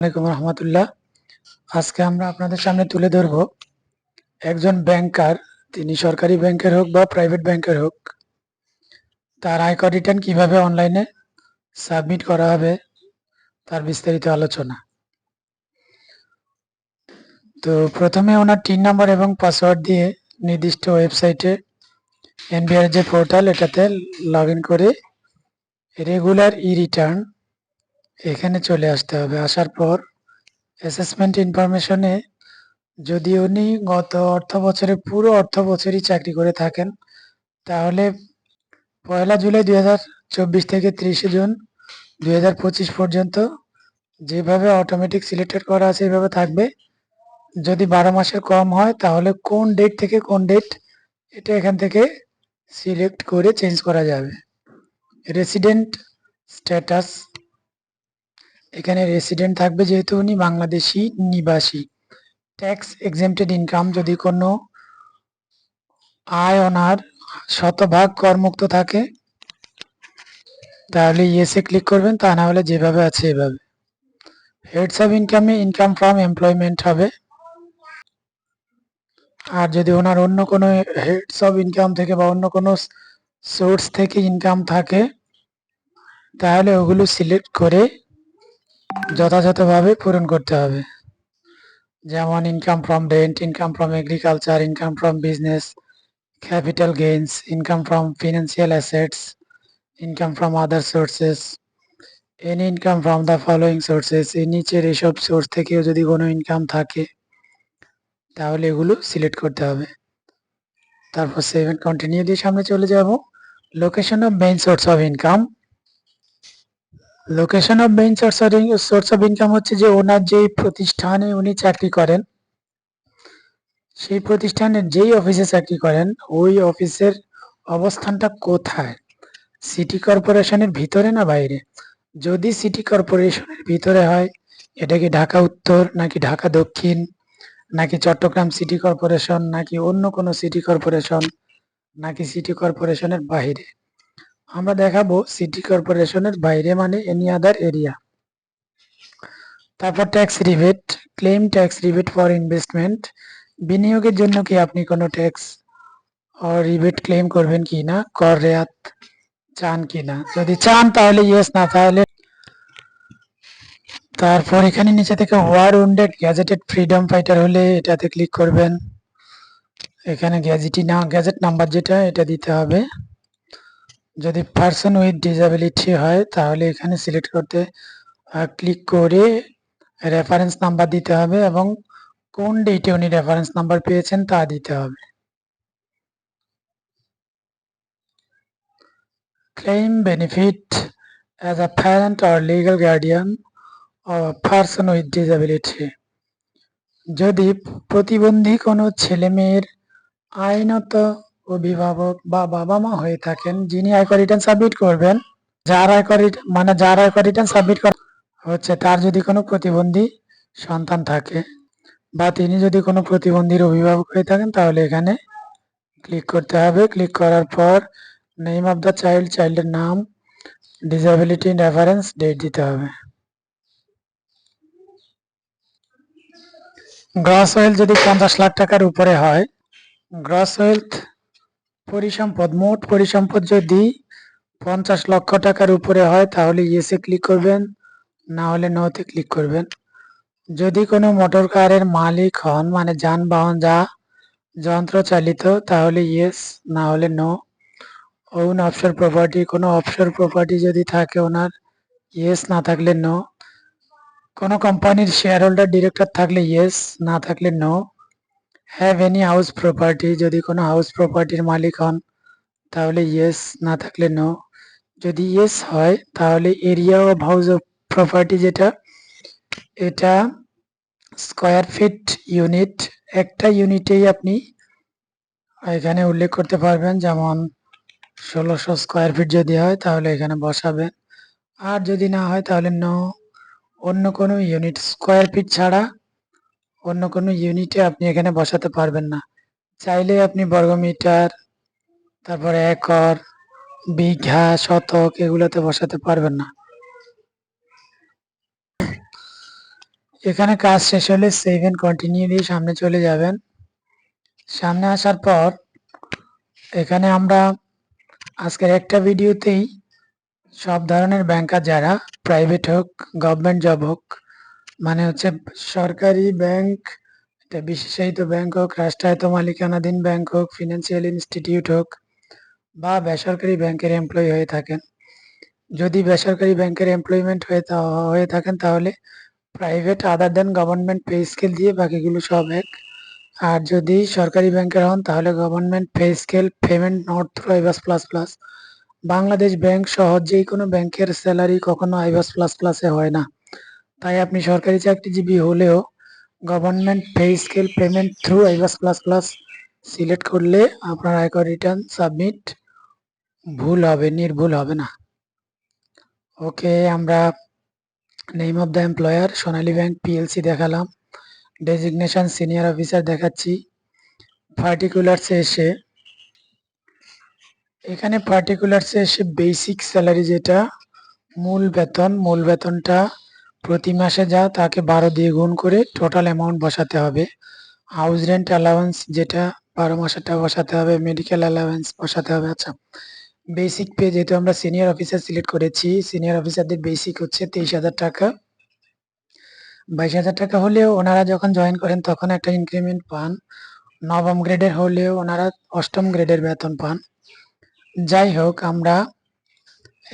আলাইকুম রহমতুল্লাহ। আজকে আমরা আপনাদের সামনে তুলে ধরব একজন ব্যাংকার, তিনি সরকারি ব্যাংকের হোক বা প্রাইভেট ব্যাংকের হোক, তার আয়কর রিটার্ন কিভাবে অনলাইনে সাবমিট করা হবে তার বিস্তারিত আলোচনা। তো প্রথমে ওনার টিন নাম্বার এবং পাসওয়ার্ড দিয়ে নির্দিষ্ট ওয়েবসাইটে এনবিআর যে পোর্টাল এটাতে লগ ইন করে রেগুলার ই রিটার্ন এখানে চলে আসতে হবে। আসার পর অ্যাসেসমেন্ট ইনফরমেশনে যদি উনি গত অর্থ বছরে পুরো অর্থ বছরই চাকরি করে থাকেন তাহলে 1 জুলাই 2024 থেকে 30 জুন 2025 পর্যন্ত যেভাবে অটোমেটিক সিলেক্টেড করা আছে এইভাবে থাকবে। যদি 12 মাসের কম হয় তাহলে কোন ডেট থেকে কোন ডেট এটা এখান থেকে সিলেক্ট করে চেঞ্জ করা যাবে। রেসিডেন্ট স্ট্যাটাস, এখানে রেসিডেন্ট থাকবে যেহেতু উনি বাংলাদেশি নিবাসী। ট্যাক্স এক্সেম্পটেড ইনকাম, যদি কোনো আয় ওনার শতভাগ করমুক্ত থাকে তাহলে ইয়েসে ক্লিক করবেন, তা না হলে যেভাবে আছে এভাবে। হেডস অফ ইনকামে ইনকাম ফ্রম এমপ্লয়মেন্ট হবে। আর যদি ওনার অন্য কোনো হেডস অফ ইনকাম থেকে বা অন্য কোনো সোর্স থেকে ইনকাম থাকে তাহলে ওগুলো সিলেক্ট করে যথাযথভাবে পূরণ করতে হবে। যেমন income from rent, income from agriculture, income from business, capital gains, income from financial assets, income from other sources, any income from the following sources. এই নিচের এইসব সোর্স থেকেও যদি কোনো ইনকাম থাকে তাহলে এগুলো সিলেক্ট করতে হবে। তারপর সেভ এন্ড কন্টিনিউ দিয়ে সামনে চলে যাব। Location of main source of income. Location of main source of income হচ্ছে যে ওনার যেই প্রতিষ্ঠানে উনি চাকরি করেন সেই প্রতিষ্ঠানের যেই অফিসে চাকরি করেন ওই অফিসের অবস্থানটা কোথায়, সিটি কর্পোরেশনের ভিতরে না বাইরে। যদি সিটি কর্পোরেশনের ভিতরে হয় এটা কি ঢাকা উত্তর নাকি ঢাকা দক্ষিণ নাকি চট্টগ্রাম সিটি কর্পোরেশন নাকি অন্য কোনো সিটি কর্পোরেশন নাকি সিটি কর্পোরেশনের বাইরে। আমরা দেখাবো সিটি কর্পোরেশনের বাইরে মানে এনি আদার এরিয়া। তারপর tax rebate, claim tax rebate for investment, বিনিয়োগের জন্য কি আপনি কোনো ট্যাক্স রিবেট ক্লেম করবেন কি না, কর রেয়াত চান কি না। যদি চান তাহলে ইয়েস, না তাহলে। তারপর এখানে নিচে থেকে war wounded gazetted freedom fighter হলে এটাতে ক্লিক করবেন। এখানে গ্যাজেট নাম্বার যেটা এটা দিতে হবে। যদি পারসন উইথ ডিসএবিলিটি হয় তাহলে এখানে সিলেক্ট করতে ক্লিক করে রেফারেন্স নাম্বার দিতে হবে এবং কোন ডেটে উনি রেফারেন্স নাম্বার পেয়েছেন তা দিতে হবে। Claim benefit as a parent or legal guardian or person with disability, যদি প্রতিবন্ধী কোনো ছেলে মেয়ের আইনত অভিভাবক বা বাবা মা হয়ে থাকেন যিনি আয়কর রিটার্ন সাবমিট করবেন, যার আয়কর রিটার্ন সাবমিট করা হচ্ছে তার যদি কোনো প্রতিবন্ধী সন্তান থাকে বা তিনি যদি কোনো প্রতিবন্ধীর অভিভাবক হয়ে থাকেন তাহলে এখানে ক্লিক করতে হবে। ক্লিক করার পর নেম অফ দ্য চাইল্ড, চাইল্ডের নাম, ডিসএবিলিটি রেফারেন্স ডেট দিতে হবে। গ্রস ওয়েলথ যদি 50 লাখ টাকার উপরে হয়, গ্রস ওয়েলথ পরিসম্পদ, মোট পরিসম্পদ যদি 50 লক্ষ টাকার উপরে হয় তাহলে ইয়েসে ক্লিক করবেন, না হলে নোতে ক্লিক করবেন। যদি কোনো মোটর কারের মালিক হন মানে যানবাহন যা যন্ত্র চালিত তাহলে ইয়েস, না হলে নো। ওন অফশোর প্রপার্টি, কোনো অফশোর প্রপার্টি যদি থাকে ওনার ইয়েস, না থাকলে নো। কোনো কোম্পানির শেয়ার হোল্ডার ডিরেক্টর থাকলে ইয়েস, না থাকলে no. Have any house property, যদি কোনো হাউস প্রপার্টির মালিক হন তাহলে ইয়েস, না থাকলে নো। যদি ইয়েস হয় তাহলে area of house of property যেটা এটা স্কোয়ার ফিট ইউনিট, একটা ইউনিটেই আপনি এখানে উল্লেখ করতে পারবেন। যেমন 1600 স্কোয়ার ফিট যদি হয় তাহলে এখানে বসাবেন, আর যদি না হয় তাহলে নো। অন্য কোনো ইউনিট স্কোয়ার ফিট ছাড়া অন্য কোনো ইউনিটে আপনি এখানে বসাতে পারবেন না। চাইলে আপনি বর্গমিটার, তারপরে একর, বিঘা, শতক এগুলোতে বসাতে পারবেন না। এখানে কাজ শেষ হলে সেভ এন্ড কন্টিনিউ দিয়ে সামনে চলে যাবেন। সামনে আসার পর এখানে আমরা আজকের একটা ভিডিওতেই সব ধরনের ব্যাংকার যারা প্রাইভেট হোক, গভর্নমেন্ট জব হোক, মানে হচ্ছে সরকারি ব্যাংক, এটা বিশেষায়িত ব্যাংক হোক, রাষ্ট্রায়ত্ত মালিকানাধীন ব্যাংক হোক, ফিনান্সিয়াল ইনস্টিটিউট হোক বা বেসরকারি ব্যাংকের এমপ্লয়ি হয়ে থাকেন। যদি বেসরকারি ব্যাংকের এমপ্লয়মেন্ট হয়ে থাকেন তাহলে প্রাইভেট আদার দেন গভর্নমেন্ট পে স্কেল দিয়ে বাকিগুলো সব এক। আর যদি সরকারি ব্যাংকের হন তাহলে government pay scale payment not through আইবাস plus plus. Bangladesh bank সহ যে কোনো ব্যাংকের স্যালারি কখনো আইবাস প্লাস প্লাসে হয় না। তাই আপনি সরকারি চাকরিজীবী হলেও government pay scale payment through আইবাস plus plus select করলে আপনার আয়কর রিটার্ন সাবমিট ভুল হবে, নির্ভুল হবে না। ওকে, আমরা name of the employer Sonali bank PLC দেখালাম, ডেজিগনেশন সিনিয়র অফিসার দেখাচ্ছি। পার্টিকুলারসে এসে এখানে পার্টিকুলারসে এসে বেসিক স্যালারি যেটা মূল বেতনটা প্রতি মাসে যা তাকে 12 দিয়ে গুণ করে টোটাল অ্যামাউন্ট বসাতে হবে। হাউস রেন্ট অ্যালাউন্স যেটা 12 মাসেরটা বসাতে হবে, মেডিকেল অ্যালাউন্স বসাতে হবে। আচ্ছা, বেসিক পে যেহেতু আমরা সিনিয়র অফিসার সিলেক্ট করেছি, সিনিয়র অফিসারদের বেসিক হচ্ছে 23,000 টাকা। 22,000 টাকা হলেও ওনারা যখন জয়েন করেন তখন একটা ইনক্রিমেন্ট পান। নবম গ্রেডের হলেও ওনারা অষ্টম গ্রেডের বেতন পান। যাই হোক, আমরা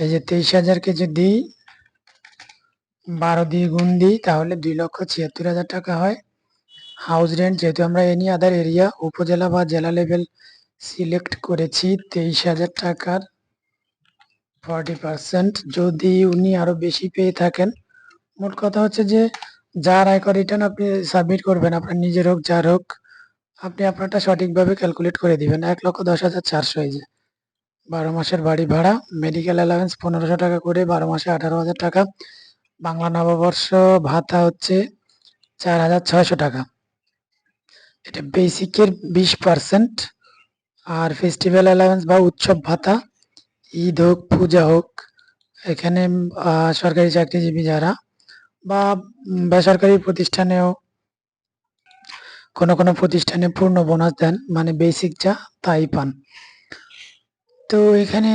এই যে 23,000কে যদি 12 দিয়ে গুণ দিই তাহলে 2,76,000 টাকা হয়। হাউস রেন্ট যেহেতু আমরা এনি আদার এরিয়া উপজেলা বা জেলা লেভেল সিলেক্ট করেছি 23,000 টাকার 40%। যদি উনি আরো বেশি পেয়ে থাকেন, মোট কথা হচ্ছে যে যার আয়কর রিটার্ন আপনি সাবমিট করবেন, আপনার নিজের হোক যার হোক, আপনি আপনারটা সঠিকভাবে ক্যালকুলেট করে দিবেন। 1,10,400 এই যে 12 মাসের বাড়ি ভাড়া, মেডিকেল অ্যালাউন্স 1500 টাকা করে, 12 মাসে 18,000 টাকা। বাংলা নববর্ষ ভাতা হচ্ছে 4,600 টাকা, এটা বেসিকের 20%। আর ফেস্টিভ্যাল অ্যালাউন্স বা উৎসব ভাতা, ঈদ হোক পূজা হোক, এখানে সরকারি চাকরিজীবী যারা বা বেসরকারি প্রতিষ্ঠানেও কোনো কোনো প্রতিষ্ঠানে পূর্ণ বোনাস দেন, মানে বেসিক যা তাই পান। তো এখানে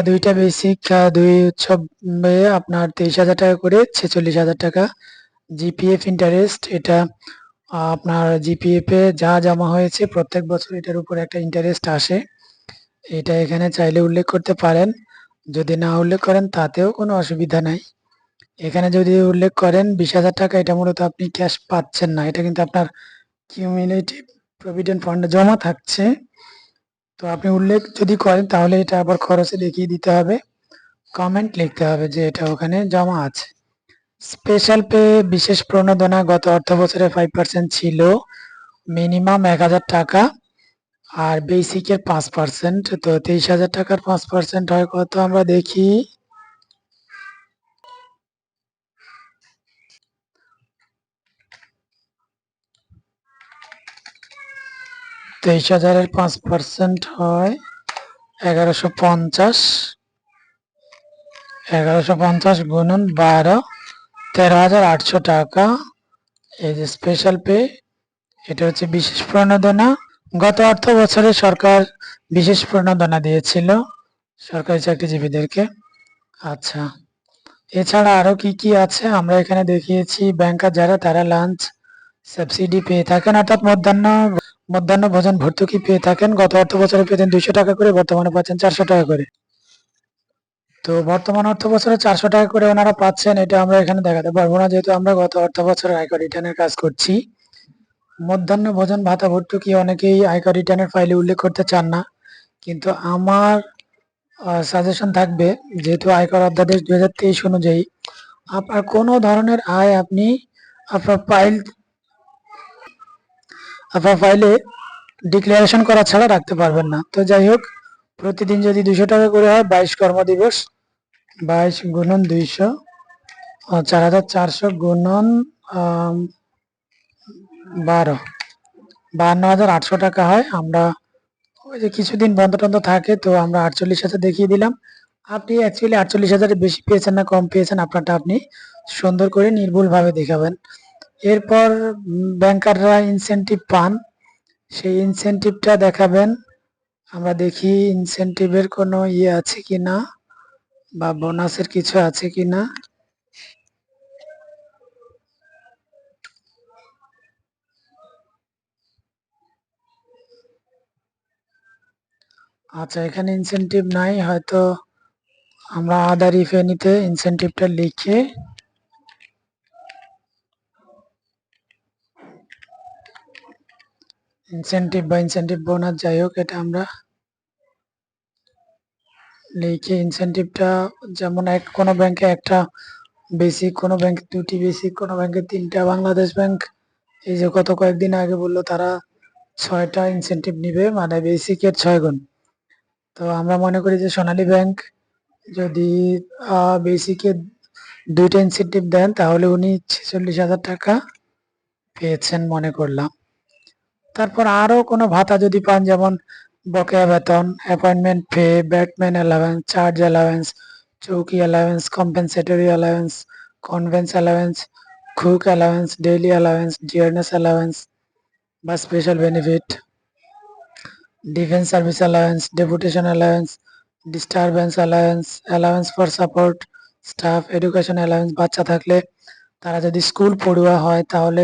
দুইটা বেসিক, দুই উৎসবে আপনার 23,000 টাকা করে 46,000 টাকা। জিপিএফ ইন্টারেস্ট, এটা আপনার জিপিএফ এ যা জমা হয়েছে প্রত্যেক বছর এটার উপর একটা ইন্টারেস্ট আসে, এটা এখানে চাইলে উল্লেখ করতে পারেন। যদি না উল্লেখ করেন তাতেও কোনো অসুবিধা নাই। এখানে যদি উল্লেখ করেন 20,000 টাকা, এটা মূলত আপনি ক্যাশ পাচ্ছেন না, এটা কিন্তু আপনার কিউমুলেটিভ প্রভিডেন্ট ফান্ডে জমা থাকছে। তো আপনি উল্লেখ যদি করেন তাহলে এটা আবার খরচে দেখিয়ে দিতে হবে, কমেন্ট লিখতে হবে যে এটা ওখানে জমা আছে। স্পেশাল পে বিশেষ প্রণোদনা গত অর্থ বছরে 5% ছিল, মিনিমাম 1,000 টাকা আর বেসিকের 5%। তো 23,000 টাকার 5% হয় কত আমরা দেখি। 23,000-এর 5% হয় 1,150। 1,150 গুণন 12, 13,800 টাকা। এই যে স্পেশাল পে, এটা হচ্ছে বিশেষ প্রণোদনা। গত অর্থ বছরে সরকার বিশেষ প্রণোদনা দিয়েছিল সরকারি চাকরিজীবীদেরকে। আচ্ছা, এছাড়া আরো কি কি আছে আমরা এখানে দেখিয়েছি। ব্যাংকার যারা তারা লাঞ্চ সাবসিডি পেয়ে থাকেন, অর্থাৎ মধ্যাহ্ন ভোজন ভর্তুকি পেয়ে থাকেন। গত অর্থ বছরে পেতেন 200 টাকা করে, বর্তমানে পাচ্ছেন 400 টাকা করে। তো বর্তমান অর্থ বছরে 400 টাকা করে ওনারা পাচ্ছেন, এটা আমরা এখানে দেখাতে পারবো না যেহেতু আমরা গত অর্থ বছরের আয়কর রিটার্নের কাজ করছি। মধ্যাহ্ন ভোজন ভাতা ভর্তুকি অনেকেই আয়কর রিটার্নের ফাইলে উল্লেখ করতে চান না, কিন্তু আমার সাজেশন থাকবে, যেহেতু আয়কর অধ্যাদেশ 2023 অনুযায়ী আপনার কোনো ধরনের আয় আপনি আপনার ফাইলে ডিক্লারেশন করা ছাড়া রাখতে পারবেন না। তো যাই হোক, প্রতিদিন যদি 200 টাকা করে হয়, 22 কর্মদিবস, 22 গুণন 200, 4,400 গুণন 12, 52,800 টাকা হয়। আমরা ওই যে কিছুদিন বন্ধ টন্ধ থাকে তো আমরা 48,000 দেখিয়ে দিলাম। আপনি অ্যাকচুয়ালি 48,000 বেশি পেয়েছেন না কম পেয়েছেন আপনারটা আপনি সুন্দর করে নির্ভুল ভাবে দেখাবেন। এরপর ব্যাংকাররা ইনসেনটিভ পান, সেই ইনসেনটিভটা দেখাবেন। আমরা দেখি ইনসেনটিভের কোনো আছে কিনা বা বোনাসের কিছু আছে কিনা। আচ্ছা, এখানে ইনসেনটিভ নাই, হয়তো আমরা আদার ইফ এনিতে ইনসেনটিভটা লিখে ইনসেনটিভ বা ইনসেনটিভ বোনাস যাই হোক, এটা আমরা লিখে ইনসেনটিভটা, যেমন কোনো ব্যাংকে একটা বেসিক, কোনো ব্যাংকে দুটি বেসিক, কোনো ব্যাংকে তিনটা। বাংলাদেশ ব্যাংক এই যে গত কয়েকদিন আগে বললো তারা 6টা ইনসেনটিভ নিবে, মানে বেসিকের 6 গুণ। তো আমরা মনে করি যে সোনালী ব্যাংক যদি বেসিকে 2টা ইনসেনটিভ দেন তাহলে উনি 46,000 টাকা পেয়েছেন মনে করলাম। তারপর আরো কোনো ভাতা যদি পান, যেমন বকেয়া বেতন, appointment pay, batman allowance, charge allowance, চৌকি allowance, compensatory allowance, conveyance allowance, cook allowance, daily allowance, dearness allowance বা special benefit, defence service allowance, deputation allowance, disturbance allowance, allowance for support staff, education allowance, বাচ্চা থাকলে তারা যদি school পড়ুয়া হয় তাহলে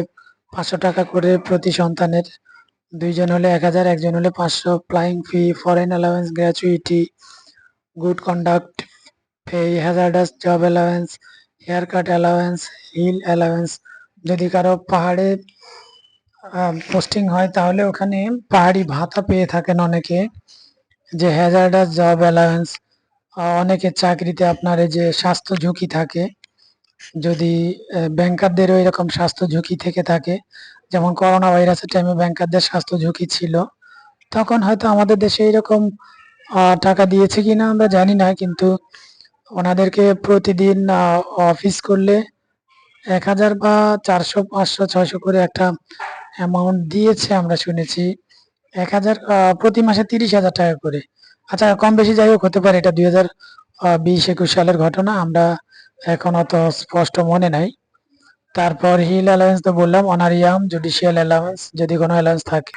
500 টাকা করে প্রতি সন্তানের, 2 জন হলে 1000, একজন হলে 500, flying fee, foreign allowance, gratuity, good conduct pay, hazardous job allowance, haircut allowance, hill allowance. যদি কারো পাহাড়ে পোস্টিং হয় তাহলে ওখানে পাহাড়ি ভাতা পেয়ে থাকেন অনেকে, যে হ্যাজার্ডাস জব অ্যালাউন্স। অনেকের চাকরিতে আপনার এই যে স্বাস্থ্য ঝুঁকি থাকে, যদি ব্যাংকারদেরও এরকম স্বাস্থ্য ঝুঁকি থেকে থাকে, যেমন করোনা ভাইরাসের টাইমে ব্যাংকারদের স্বাস্থ্য ঝুঁকি ছিল, তখন হয়তো আমাদের দেশে এরকম টাকা দিয়েছে কিনা আমরা জানি না, কিন্তু ওনাদেরকে প্রতিদিন অফিস করলে 1000 বা 400, 500, 600 করে একটা অ্যামাউন্ট দিয়েছে আমরা শুনেছি। 1000 প্রতি মাসে 30,000 টাকা করে। আচ্ছা, কম বেশি যাই হোক হতে পারে, এটা 2020-21 সালের ঘটনা, আমরা এখন অত স্পষ্ট মনে নাই। তারপর হিল অ্যালাউন্স তো বললাম, অনারিয়াম, জুডিশিয়াল অ্যালাউন্স যদি কোনো অ্যালাউন্স থাকে।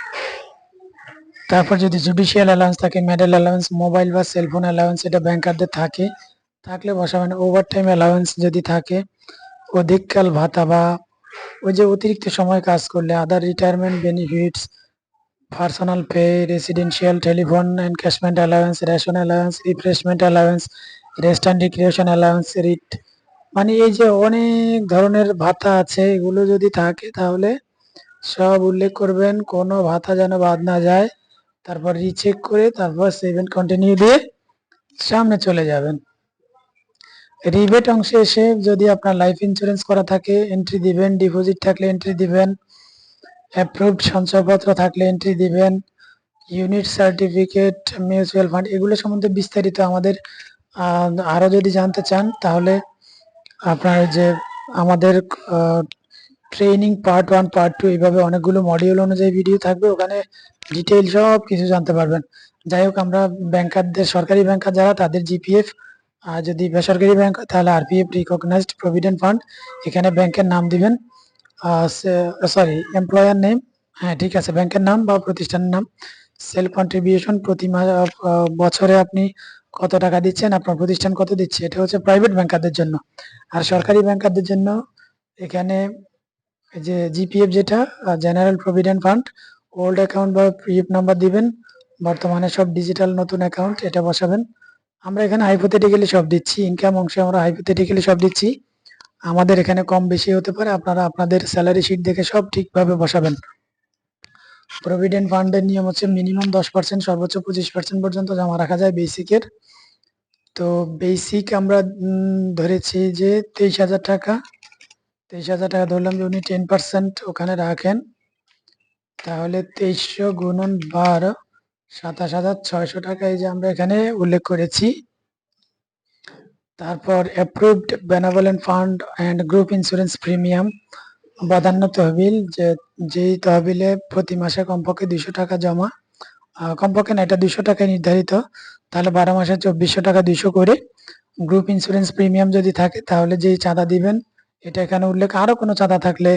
তারপর যদি জুডিশিয়াল অ্যালাউন্স থাকে, মেডেল অ্যালাউন্স, মোবাইল বা সেলফোন অ্যালাউন্স, এটা ব্যাংকারদের থাকে, থাকলে বসাবেন। ওভারটাইম অ্যালাউন্স যদি থাকে, অধিককাল ভাতা বা ওই যে অতিরিক্ত সময় কাজ করলে, other retirement benefits, personal pay, residential telephone encashment allowance, ration allowance, refreshment allowance, rest and recreation allowance, রিট, মানে এই যে অনেক ধরনের ভাতা আছে, এগুলো যদি থাকে তাহলে সব উল্লেখ করবেন, কোনো ভাতা যেন বাদ না যায়। তারপর রিচেক করে তারপর সেভ এন্ড কন্টিনিউ দিয়ে সামনে চলে যাবেন। রিবেট অংশে এসে যদি আপনার লাইফ ইন্স্যুরেন্স করা থাকে এন্ট্রি দিবেন, ডিপোজিট থাকলে এন্ট্রি দিবেন, অ্যাপ্রুভড সঞ্চয়পত্র থাকলে এন্ট্রি দিবেন, ইউনিট সার্টিফিকেট, মিউচুয়াল ফান্ড, এগুলো সম্বন্ধে বিস্তারিত আমাদের আরো যদি জানতে চান তাহলে আপনার যে আমাদের ট্রেনিং পার্ট 1, পার্ট 2 এইভাবে অনেকগুলো মডিউল অনুযায়ী ভিডিও থাকবে, ওখানে ডিটেইল সব কিছু জানতে পারবেন। যাই হোক, আমরা ব্যাংকারদের, সরকারি ব্যাংকার যারা তাদের জিপিএফ, আর যদি বেসরকারি ব্যাংক হয় তাহলে আরপিএফ, রিকগনাইজড প্রভিডেন্ট ফান্ড, এখানে ব্যাংকের নাম দিবেন, সরি এমপ্লয়ার নেম, হ্যাঁ ঠিক আছে, ব্যাংকের নাম বা প্রতিষ্ঠানের নাম, সেলফ কন্ট্রিবিউশন, প্রতি বছরে আপনি কত টাকা দিচ্ছেন, আপনার প্রতিষ্ঠান কত দিচ্ছে, এটা হচ্ছে প্রাইভেট ব্যাংকারদের জন্য। আর সরকারি ব্যাংকারদের জন্য এখানে যে জিপিএফ, যেটা general provident fund, old account বা পিএফ নাম্বার দিবেন, বর্তমানে সব ডিজিটাল নতুন অ্যাকাউন্ট, এটা বসাবেন। আমরা এখানে হাইপোথেটিক্যালি সব দিচ্ছি, ইনকাম অংশে আমরা হাইপোথেটিক্যালি সব দিচ্ছি, আমাদের এখানে কম বেশি হতে পারে, আপনারা আপনাদের স্যালারি শিট দেখে সব ঠিকভাবে বসাবেন। প্রভিডেন্ট ফান্ডের নিয়ম হচ্ছে মিনিমাম 10%, সর্বোচ্চ 25% পর্যন্ত জমা রাখা যায় বেসিকের। তো বেসিক আমরা ধরেছি যে 23,000 টাকা, 23,000 টাকা ধরলাম যে উনি 10% ওখানে রাখেন, তাহলে 2300 গুণন 12, 27,600 টাকা, এই যে আমরা এখানে উল্লেখ করেছি। তারপর approved benevolent fund and group insurance premium, বাধান্য তহবিল, যেই তহবিলে প্রতি মাসে কমপক্ষে 200 টাকা জমা, কমপক্ষে না, এটা 200 টাকায় নির্ধারিত, তাহলে 12 মাসে 2400 টাকা 200 করে। গ্রুপ ইন্স্যুরেন্স প্রিমিয়াম যদি থাকে তাহলে যেই চাঁদা দিবেন এটা এখানে উল্লেখ। আরো কোনো চাঁদা থাকলে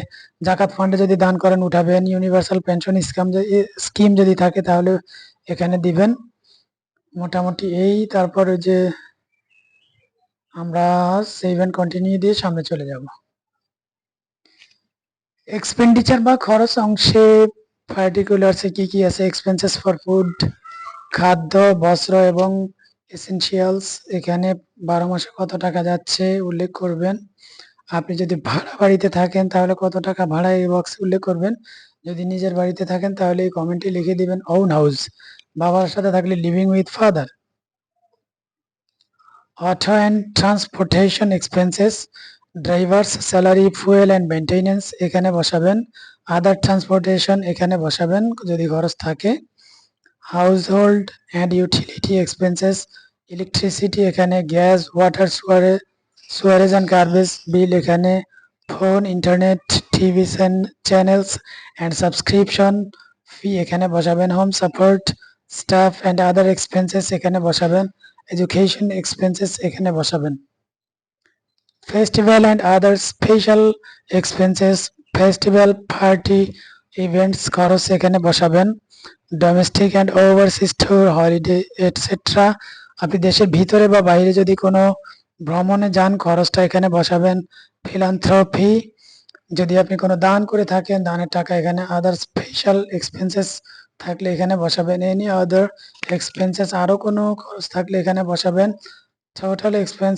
জাকাত ফান্ডে যদি দান করেন উঠাবেন, ইউনিভার্সাল পেনশন স্কিম যদি থাকে তাহলে এখানে দিবেন। মোটামুটি এই, তারপর ওই যে আমরা সেভ এন্ড কন্টিনিউ দিয়ে সামনে চলে যাব। এক্সপেন্ডিচার বা খরচ অংশে পার্টিকুলারসে কি কি আছে? এক্সপেন্সেস ফর ফুড, খাদ্য, বস্ত্র এবং এসেনশিয়ালস, এখানে 12 মাসে কত টাকা যাচ্ছে উল্লেখ করবেন। আপনি যদি ভাড়া বাড়িতে থাকেন তাহলে কত টাকা ভাড়া এই বক্সে উল্লেখ করবেন। যদি নিজের বাড়িতে থাকেন তাহলে এই কমেন্টে লিখে দিবেন ওন হাউস। বাবার সাথে থাকলে living with father. Auto and transportation expenses, driver's salary, fuel and maintenance এখানে বসাবেন। আদার ট্রান্সপোর্টেশন এখানে বসাবেন যদি খরচ থাকে। Household and utility expenses, electricity এখানে, gas, water, sewerage and garbage bill এখানে, phone, internet, TV channels and subscription fee এখানে বসাবেন। Home support, staff and other expenses এখানে বসাবেন। এডুকেশন এক্সপেন্সেস এখানে বসাবেন। Festival and other special expenses, festival, party, events খরচ এখানে বসাবেন। Domestic and overseas tour, holiday etcetera, আপনি দেশের ভিতরে বা বাইরে যদি কোনো ভ্রমণে যান খরচটা এখানে বসাবেন। ফিলান্থ্রপি, যদি আপনি কোনো দান করে থাকেন দানের টাকা এখানে। আদার স্পেশাল এক্সপেন্সেস থাকলে এখানে বসাবেন। এনি আদার এক্সপেন্সেস, আরও কোনো খরচ থাকলে এখানে বসাবেন। Total expense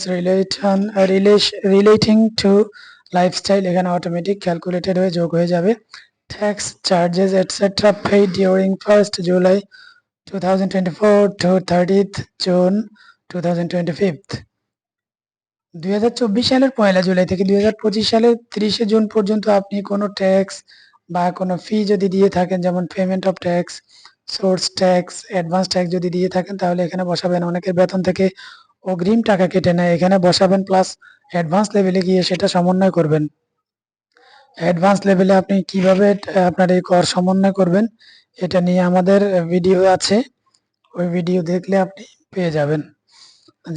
relating to lifestyle এখানে অটোমেটিক ক্যালকুলেটেড হয়ে যোগ হয়ে যাবে। Tax, charges etcetera paid during 1st July 2024 to 30th June 2025। 2024 সালের 1 জুলাই থেকে 2025 সালের 30 জুন পর্যন্ত আপনি কোনো ট্যাক্স বা কোনো ফি যদি দিয়ে থাকেন, যেমন payment of tax, source tax, advance tax যদি দিয়ে থাকেন তাহলে এখানে বসাবেন। অনেকের বেতন থেকে অগ্রিম টাকা কেটে নেয়, এখানে বসাবেন। প্লাস অ্যাডভান্স লেভেলে গিয়ে সেটা সমন্বয় করবেন। অ্যাডভান্স লেভেলে আপনি কিভাবে আপনার এই কর সমন্বয় করবেন এটা নিয়ে আমাদের ভিডিও আছে, ওই ভিডিও দেখলে আপনি পেয়ে যাবেন।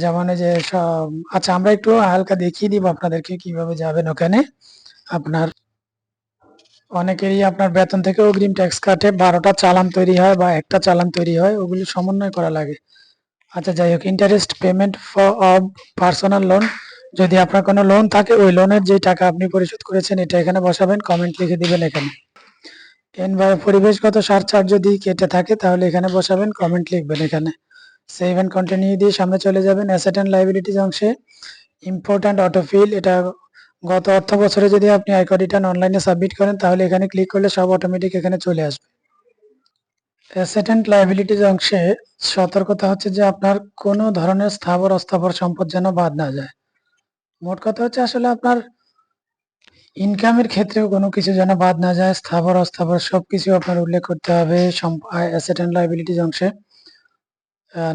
যেমন এই যে সব, আচ্ছা আমরা একটু হালকা দেখিয়ে দিব আপনাদেরকে কিভাবে যাবেন ওখানে। আপনার অনেকেরই আপনার বেতন থেকে অগ্রিম ট্যাক্স কাটে, 12টা চালান তৈরি হয় বা একটা চালান তৈরি হয়, ওগুলি সমন্বয় করা লাগে। আচ্ছা যাই হোক, interest payment of personal loan, যদি আপনার কোনো লোন থাকে ওই লোনের যে টাকা আপনি পরিশোধ করেছেন এটা এখানে বসাবেন, কমেন্ট লিখে দিবেন এখানে। পরিবেশগত সারচার্জ যদি কেটে থাকে তাহলে এখানে বসাবেন, কমেন্ট লিখবেন এখানে। সেভ এন্ড কন্টিনিউ দিয়ে সামনে চলে যাবেন। অ্যাসেট এন্ড লাইবিলিটিজ অংশে ইম্পর্ট্যান্ট অটোফিল, এটা গত অর্থ বছরে যদি আপনি আয়কর রিটার্ন অনলাইনে সাবমিট করেন তাহলে এখানে ক্লিক করলে সব অটোমেটিক এখানে চলে আসবে। অ্যাসেট এন্ড লাইবিলিটিজ অংশে সতর্কতা হচ্ছে যে আপনার কোনো ধরনের স্থাবর অস্থাবর সম্পদ যেন বাদ না যায়। মোট কথা হচ্ছে আসলে আপনার ইনকামের ক্ষেত্রেও কোনো কিছু যেন বাদ না যায়, স্থাবর অস্থাবর সবকিছু আপনার উল্লেখ করতে হবে অ্যাসেট এন্ড লাইবিলিটিজ অংশে।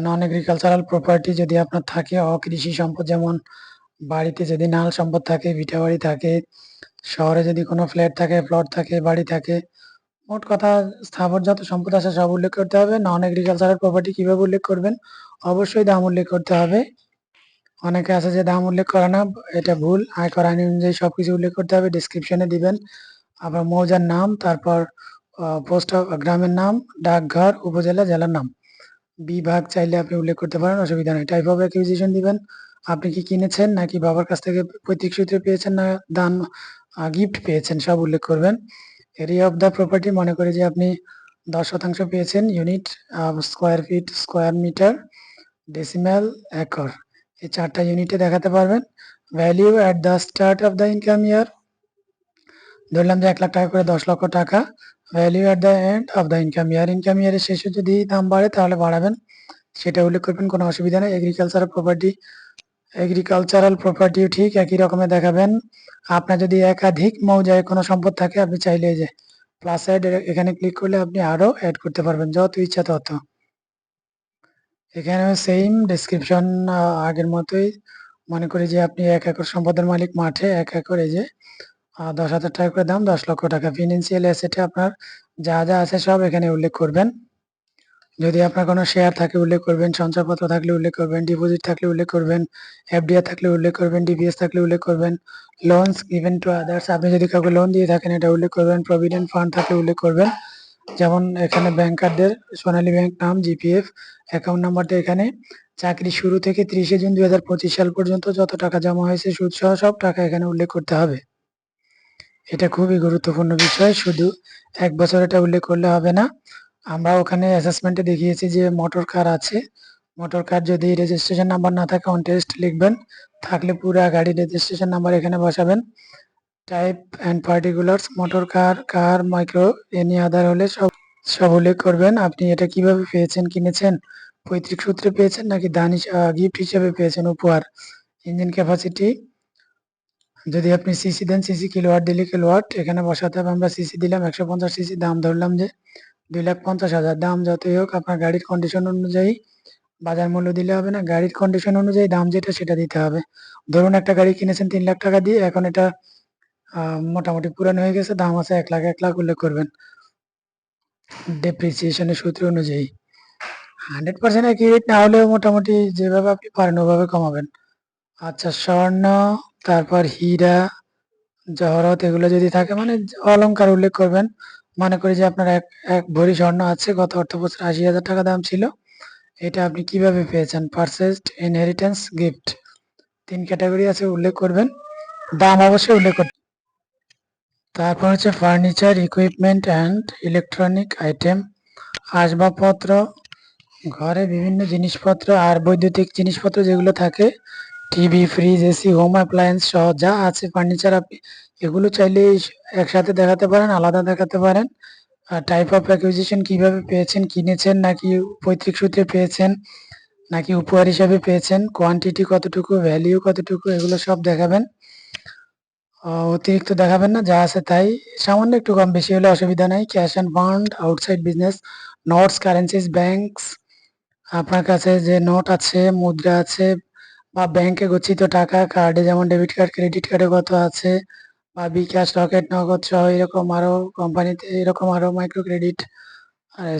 নন এগ্রিকালচারাল প্রপার্টি যদি আপনার থাকে, অকৃষি সম্পদ যেমন বাড়িতে যদি নাল সম্পদ থাকে, ভিটা বাড়ি থাকে, শহরে যদি কোনো ফ্ল্যাট থাকে, প্লট থাকে, বাড়ি থাকে, মোট কথা স্থাবর যত সম্পদ আছে সব উল্লেখ করতে হবে। নন এগ্রিকালচারাল প্রপার্টি কিভাবে উল্লেখ করবেন? অবশ্যই দাম উল্লেখ করতে হবে। অনেকে আছে যে দাম উল্লেখ করে না, এটা ভুল। আয়কর আইন অনুযায়ী সবকিছু উল্লেখ করতে হবে, ডিসক্রিপশনে দিবেন। আবার মৌজার নাম, তারপর পোস্ট গ্রামের নাম, ডাকঘর, উপজেলা, জেলার নাম, বিভাগ চাইলে আপনি উল্লেখ করতে পারেন, অসুবিধা নেই। টাইপ অফ অ্যাকুইজিশন দিবেন, আপনি কি কিনেছেন নাকি বাবার কাছ থেকে পৈতৃক সূত্রে পেয়েছেন না দান গিফট পেয়েছেন সব উল্লেখ করবেন। এরিয়া অফ দ্য প্রপার্টি, মনে করি যে আপনি 10% পেয়েছেন। Unit, square feet, square metre, decimal, acre, এই 4টা ইউনিটে দেখাতে পারবেন। Value at the start of the income year, ধরলাম যে 1 লাখ টাকা করে 10 লক্ষ টাকা। Value at the end of the income year, income ইয়ারের শেষে যদি দাম বাড়ে তাহলে বাড়াবেন, সেটা উল্লেখ করবেন, কোনো অসুবিধা নেই। এগ্রিকালচারাল প্রপার্টিও ঠিক একই রকমের দেখাবেন। আপনার যদি একাধিক মৌজায় কোনো সম্পদ থাকে আপনি চাইলে যে প্লাস অ্যাড এখানে ক্লিক করলে আপনি আরো অ্যাড করতে পারবেন যত ইচ্ছা তত। এখানে সেম ডেসক্রিপশন আগের মতোই, মনে করি যে আপনি 1 একর সম্পদের মালিক, মাঠে 1 একর, এই যে 10,000 টাকা করে দাম, 10 লক্ষ টাকা। ফিনান্সিয়াল অ্যাসেটে আপনার যা যা আছে সব এখানে উল্লেখ করবেন। যদি আপনার কোনো শেয়ার থাকে উল্লেখ করবেন, সঞ্চয়পত্র থাকলে উল্লেখ করবেন, ডিপোজিট থাকলে উল্লেখ করবেন, এফডিআর থাকলে উল্লেখ করবেন, ডিপিএস থাকলে উল্লেখ করবেন, লোনস গিভেন টু আদার্স, আপনি যদি কাউকে লোন দিয়ে থাকেন এটা উল্লেখ করবেন, প্রভিডেন্ট ফান্ড থাকলে উল্লেখ করবেন। যেমন এখানে ব্যাংকারদের সোনালী ব্যাংক নাম, জিপিএফ, অ্যাকাউন্ট নাম্বারটা এখানে চাকরি শুরু থেকে 30শে জুন 2025 সাল পর্যন্ত যত টাকা জমা হয়েছে সুদ সহ সব টাকা এখানে উল্লেখ করতে হবে। এটা খুবই গুরুত্বপূর্ণ বিষয়, শুধু 1 বছর এটা উল্লেখ করলে হবে না। আমরা ওখানে অ্যাসেসমেন্টে দেখিয়েছি যে মোটর কার আছে, মোটর কার যদি রেজিস্ট্রেশন নাম্বার না থাকে অন টেস্ট লিখবেন, থাকলে পুরা গাড়ির রেজিস্ট্রেশন নাম্বার এখানে বসাবেন। Type and particulars, motor car, car, micro, any other হলে সব উল্লেখ করবেন। আপনি এটা কিভাবে পেয়েছেন, কিনেছেন, পৈতৃক সূত্রে পেয়েছেন নাকি দান গিফট হিসেবে পেয়েছেন, উপহার। ইঞ্জিন ক্যাপাসিটি, যদি আপনি সিসি দেন সিসি, কিলোওয়াট দিলে কিলোওয়াট এখানে বসাতে হবে। আমরা সিসি দিলাম 150 সিসি, দাম ধরলাম যে 2,50,000, দাম যতই হোক আপনার গাড়ির কন্ডিশন অনুযায়ী বাজার মূল্য দিলে হবে না, গাড়ির কন্ডিশন অনুযায়ী দাম যেটা সেটা দিতে হবে। ধরুন একটা গাড়ি কিনেছেন 3 লাখ টাকা দিয়ে, এখন এটা মোটামুটি পুরানো হয়ে গেছে, দাম আছে 1 লাখ, 1 লাখ উল্লেখ করবেন ডেপ্রিসিয়েশনের সূত্র অনুযায়ী। 100% অ্যাকিউরেট না হলেও মোটামুটি যেভাবে আপনি পারেন ওভাবে কমাবেন। আচ্ছা, স্বর্ণ, তারপর হীরা, জহরত এগুলো যদি থাকে মানে অলংকার উল্লেখ করবেন। মনে করি যে আপনার এক ভরি স্বর্ণ আছে, গত অর্থ বছর 80,000 টাকা দাম ছিল, এটা আপনি কিভাবে পেয়েছেন, পারচেজড, ইনহেরিটেন্স, গিফট, 3 ক্যাটাগরি আছে, উল্লেখ করবেন, দাম অবশ্যই উল্লেখ করবেন। তারপর হচ্ছে furniture, equipment and electronic item, আসবাবপত্র, ঘরে বিভিন্ন জিনিসপত্র আর বৈদ্যুতিক জিনিসপত্র যেগুলো থাকে, TV, fridge, AC, home appliance সহ যা আছে ফার্নিচার, আপনি এগুলো চাইলে একসাথে দেখাতে পারেন, আলাদা দেখাতে পারেন। টাইপ অফ অ্যাকুইজিশন, কিভাবে পেয়েছেন, কিনেছেন নাকি পৈতৃক সূত্রে পেয়েছেন নাকি উপহার হিসাবে পেয়েছেন, কোয়ান্টিটি কতটুকু, ভ্যালিউ কতটুকু, এগুলো সব দেখাবেন। অতিরিক্ত দেখাবেন না, যা আছে তাই, সামান্য একটু কম বেশি হলে অসুবিধা নাই। Cash and fund, outside business, notes, currencies, banks, আপনার কাছে যে নোট আছে, মুদ্রা আছে বা ব্যাংকে গচ্ছিত টাকা, কার্ডে যেমন ডেবিট কার্ড, ক্রেডিট কার্ডে কত আছে, বা বিকাশ, রকেট, নগদ সহ এরকম আরো কোম্পানিতে এরকম আরো মাইক্রো ক্রেডিট,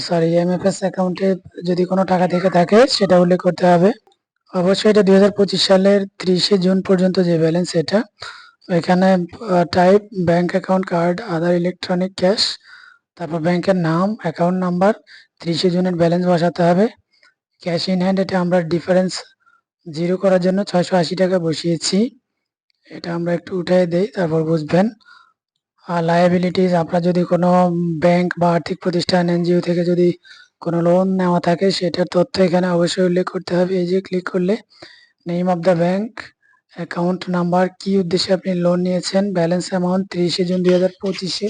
সরি এমএফএস অ্যাকাউন্টে যদি কোনো টাকা থেকে থাকে সেটা উল্লেখ করতে হবে। অবশ্যই এটা 2025 সালের 30শে জুন পর্যন্ত যে ব্যালেন্স এটা, এখানে টাইপ ব্যাংক অ্যাকাউন্ট, কার্ড, আদার ইলেকট্রনিক ক্যাশ, তারপর ব্যাংকের নাম, অ্যাকাউন্ট নাম্বার, 30শে জুনের ব্যালেন্স বসাতে হবে। ক্যাশ ইন হ্যান্ড, এটা আমরা ডিফারেন্স জিরো করার জন্য 680 টাকা বসিয়েছি, এটা আমরা একটু উঠাই দেই তারপর বুঝবেন। আর লায়াবিলিটিস, আপনার যদি কোনো ব্যাংক বা আর্থিক প্রতিষ্ঠান, এনজিও থেকে যদি কোনো লোন নেওয়া থাকে সেটার তথ্য এখানে অবশ্যই উল্লেখ করতে হবে। এই যে ক্লিক করলে name of the bank, account number, কি উদ্দেশ্যে আপনি লোন নিয়েছেন, ব্যালেন্স অ্যামাউন্ট 30শে জুন 2025-এ,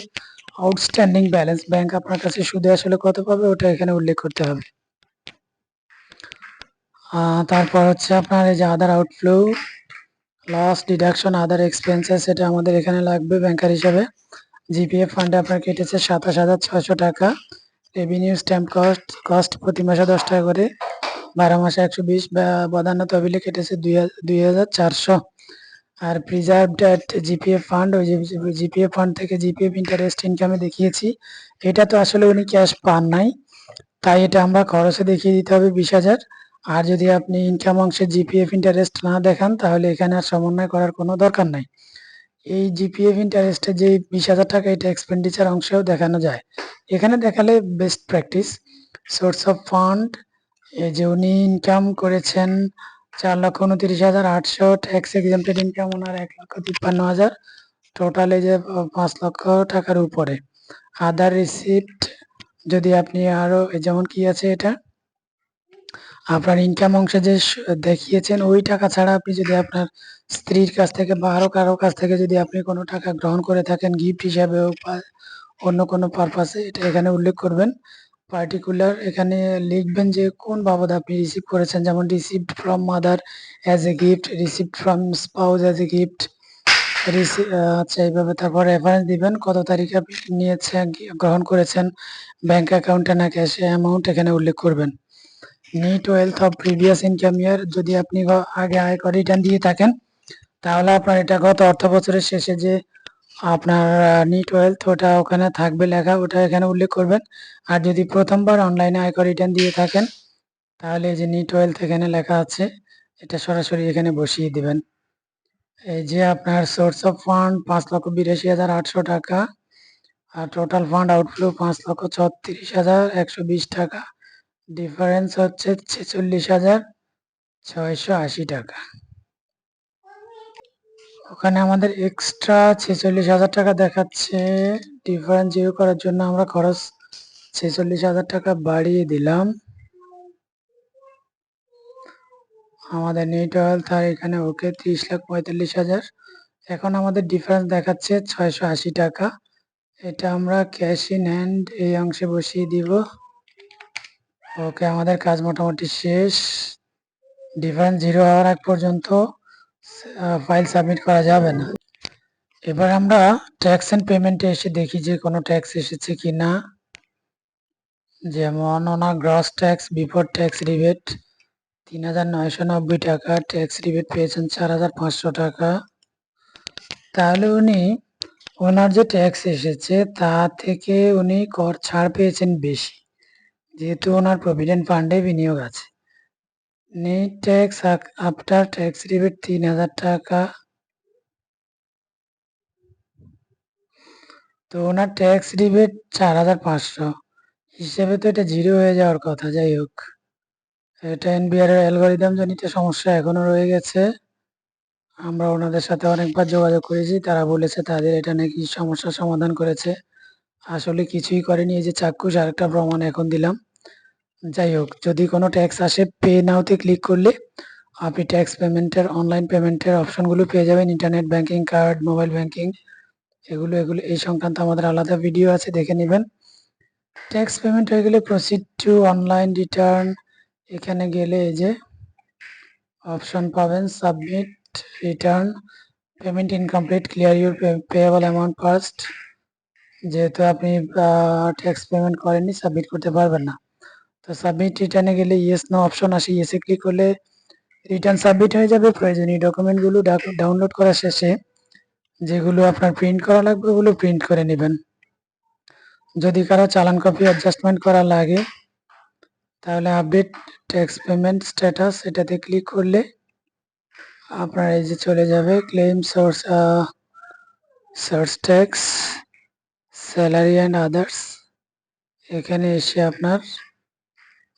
আউটস্ট্যান্ডিং ব্যালেন্স, ব্যাংক আপনার কাছে সুদে আসলে কত পাবে ওটা এখানে উল্লেখ করতে হবে। তারপর হচ্ছে আপনার এই যে other outflow, loss, deduction, other expenses, এটা আমাদের এখানে লাগবে ব্যাংকার হিসাবে। জিপিএফ ফান্ডে আপনার কেটেছে 27,600 টাকা। রেভিনিউ স্ট্যাম্প কস্ট প্রতি মাসে 10 টাকা করে, 12 মাসে 120, বাধান্য তহবিলে কেটেছে 2,400। আর প্রিজার্ভড অ্যাট জিপিএফ ফান্ড, ওই যে জিপিএফ ফান্ড থেকে জিপিএফ ইন্টারেস্ট ইনকামে দেখিয়েছি, এটা তো আসলে উনি ক্যাশ পান নাই, তাই এটা আমরা খরচে দেখিয়ে দিতে হবে 20,000। আর যদি আপনি ইনকাম অংশে জিপিএফ ইন্টারেস্ট না দেখান তাহলে এখানে আর সমন্বয় করার কোনো দরকার নাই। এই জিপিএফ ইন্টারেস্টে যে 20,000 টাকা, এটা এক্সপেন্ডিচার অংশেও দেখানো যায়, এখানে দেখালে best practice. Source of fund, এই যে উনি ইনকাম করেছেন 4,29,800, ট্যাক্স এক্সাম্পটেড ইনকাম ওনার 1,53,000, টোটাল এই যে 5 লক্ষ টাকার উপরে। আদার রিসিপ্ট, যদি আপনি আরো যেমন কি আছে, এটা আপনার ইনকাম অংশে যে দেখিয়েছেন ওই টাকা ছাড়া আপনি যদি আপনার স্ত্রীর কাছ থেকে বা আরো কারো কাছ থেকে যদি আপনি কোনো টাকা গ্রহণ করে থাকেন গিফট হিসাবে বা অন্য কোনো পারপাসে, এটা এখানে উল্লেখ করবেন। পার্টিকুলার এখানে লিখবেন যে কোন বাবদ আপনি রিসিভ করেছেন, যেমন received from mother as a gift, received from spouse as a gift, আচ্ছা এইভাবে। তারপর রেফারেন্স দিবেন, কত তারিখে আপনি নিয়েছেন, গ্রহণ করেছেন, ব্যাংক অ্যাকাউন্টে না ক্যাশে, অ্যামাউন্ট এখানে উল্লেখ করবেন। Net wealth of previous income ইয়ার, যদি আপনি আগে আয়কর রিটার্ন দিয়ে থাকেন তাহলে আপনার এটা গত অর্থ বছরের শেষে যে আপনার নিট ওয়েলথ ওটা ওখানে থাকবে লেখা, ওটা এখানে উল্লেখ করবেন। আর যদি প্রথমবার অনলাইনে আয়কর রিটার্ন দিয়ে থাকেন তাহলে এই যে নিট ওয়েলথ এখানে লেখা আছে, এটা সরাসরি এখানে বসিয়ে দিবেন। এই যে আপনার সোর্স অফ ফান্ড 5,82,800 টাকা, আর টোটাল ফান্ড আউটফ্লো 5,36,120 টাকা, ডিফারেন্স হচ্ছে 46,680 টাকা। ওখানে আমাদের এক্সট্রা 46,000 টাকা দেখাচ্ছে, ডিফারেন্স জিরো করার জন্য আমরা খরচ 46,000 টাকা বাড়িয়ে দিলাম। আমাদের নেট ওয়েলথ আর এখানে ওকে 30,45,000। এখন আমাদের ডিফারেন্স দেখাচ্ছে 680 টাকা। এটা আমরা ক্যাশ ইন হ্যান্ড এই অংশে বসিয়ে দিব। ওকে, আমাদের কাজ মোটামুটি শেষ। ডিফারেন্স জিরো হওয়ার আগ পর্যন্ত ফাইল সাবমিট করা যাবে না। এবার আমরা ট্যাক্স এন্ড পেমেন্টে এসে দেখি যে কোনো ট্যাক্স এসেছে কিনা। যেমন ওনার gross tax before tax rebate 3,990 টাকা, ট্যাক্স রিবেট পেয়েছেন 4,500 টাকা। তাহলে উনি ওনার যে ট্যাক্স এসেছে তা থেকে উনি কর ছাড় পেয়েছেন বেশি, যেহেতু ওনার প্রভিডেন্ট ফান্ডে বিনিয়োগ আছে। Net tax after tax rebate 3,000 টাকা। তো ওনার ট্যাক্স রিবেট 4,500 হিসেবে তো এটা জিরো হয়ে যাওয়ার কথা। যাই হোক, এটা এনবিআর এর অ্যালগরিদম জনিত সমস্যা এখনো রয়ে গেছে। আমরা ওনাদের সাথে অনেকবার যোগাযোগ করেছি, তারা বলেছে তাদের এটা নাকি সমস্যার সমাধান করেছে, আসলে কিছুই করেনি। এই যে চাক্ষুষ আরেকটা প্রমাণ এখন দিলাম। যাই হোক, যদি কোনো ট্যাক্স আসে পে নাওতে ক্লিক করলে আপনি ট্যাক্স পেমেন্টের অনলাইন পেমেন্টের অপশনগুলো পেয়ে যাবেন, internet banking, card, mobile banking, এগুলো এই সংক্রান্ত আমাদের আলাদা ভিডিও আছে, দেখে নেবেন। ট্যাক্স পেমেন্ট হয়ে গেলে প্রসিড টু অনলাইন রিটার্ন, এখানে গেলে এই যে অপশন পাবেন submit return, payment incomplete, clear your payable amount first. যেহেতু আপনি ট্যাক্স পেমেন্ট করেননি, সাবমিট করতে পারবেন না। তো সাবমিট রিটার্নে গেলে ইয়েস নো অপশন আসে, ইয়েসে ক্লিক করলে রিটার্ন সাবমিট হয়ে যাবে। প্রয়োজনীয় ডকুমেন্টগুলো ডাউনলোড করা শেষে যেগুলো আপনার প্রিন্ট করা লাগবে ওগুলো প্রিন্ট করে নেবেন। যদি কারো চালান কপি অ্যাডজাস্টমেন্ট করা লাগে তাহলে আপডেট ট্যাক্স পেমেন্ট স্ট্যাটাস, এটাতে ক্লিক করলে আপনার এই যে চলে যাবে claim source tax, salary and others. এখানে এসে আপনার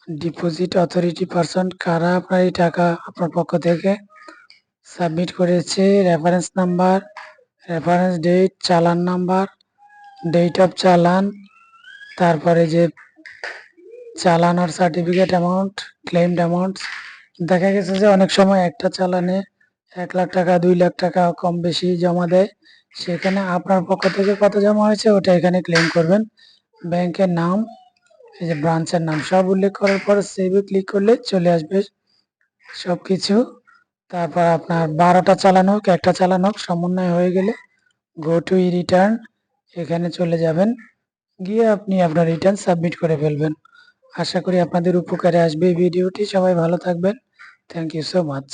ডিপোজিট অথরিটি পারসন, কারা আপনার এই টাকা আপনার পক্ষ থেকে সাবমিট করেছে, রেফারেন্স নাম্বার, রেফারেন্স ডেট, চালান নাম্বার, ডেট অফ চালান, তারপরে যে চালান আর সার্টিফিকেট অ্যামাউন্ট, ক্লেমড অ্যামাউন্ট। দেখা গেছে যে অনেক সময় একটা চালানে 1,00,000 টাকা 2,00,000 টাকা কম বেশি জমা দেয়, সেখানে আপনার পক্ষ থেকে কত জমা হয়েছে ওটা এখানে ক্লেম করবেন। ব্যাংকের নাম, এই যে ব্রাঞ্চের নাম সব উল্লেখ করার পর সেভে ক্লিক করলে চলে আসবে সবকিছু। তারপর আপনার 12টা চালান হোক, একটা চালান হোক, সমন্বয় হয়ে গেলে গো টু ই রিটার্ন, এখানে চলে যাবেন, গিয়ে আপনি আপনার রিটার্ন সাবমিট করে ফেলবেন। আশা করি আপনাদের উপকারে আসবে এই ভিডিওটি। সবাই ভালো থাকবেন। Thank you so much.